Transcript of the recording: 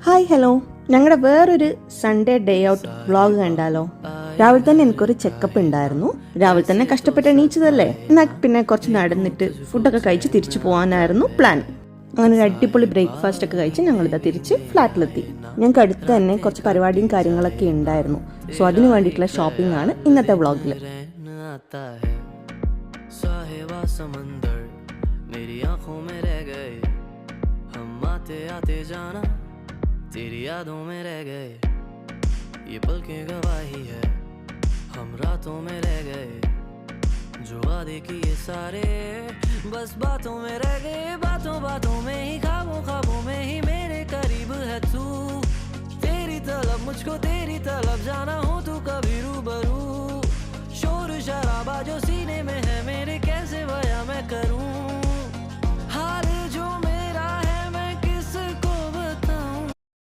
Hi hello, ഞങ്ങളുടെ വേറൊരു Sunday day out vlog കണ്ടാലോ? രാവിലെ തന്നെ എനിക്കൊരു ചെക്കപ്പ് ഉണ്ടായിരുന്നു. രാവിലെ തന്നെ കഷ്ടപ്പെട്ട് എണീച്ചതല്ലേ, എന്നാൽ പിന്നെ കുറച്ച് നടന്നിട്ട് ഫുഡൊക്കെ കഴിച്ച് തിരിച്ചു പോകാനായിരുന്നു പ്ലാൻ. അങ്ങനെ ഒരു അടിപൊളി ബ്രേക്ക്ഫാസ്റ്റ് ഒക്കെ കഴിച്ച് ഞങ്ങളിതാ തിരിച്ച് ഫ്ലാറ്റിലെത്തി. ഞങ്ങൾക്ക് അടുത്ത് തന്നെ കുറച്ച് പരിപാടിയും കാര്യങ്ങളൊക്കെ ഉണ്ടായിരുന്നു. സോ അതിന് വേണ്ടിയിട്ടുള്ള ഷോപ്പിംഗ് ആണ് ഇന്നത്തെ വ്ളോഗിൽ. तेरी यादों में रह गए, ये पल की गवाही है, हम रातों में रह गए, जो वादे किए सारे बस बातों में रह गए, बातों बातों में ही, ख्वाबों ख्वाबों में ही मेरे करीब है तू, तेरी तलब मुझको तेरी तलब जाना हो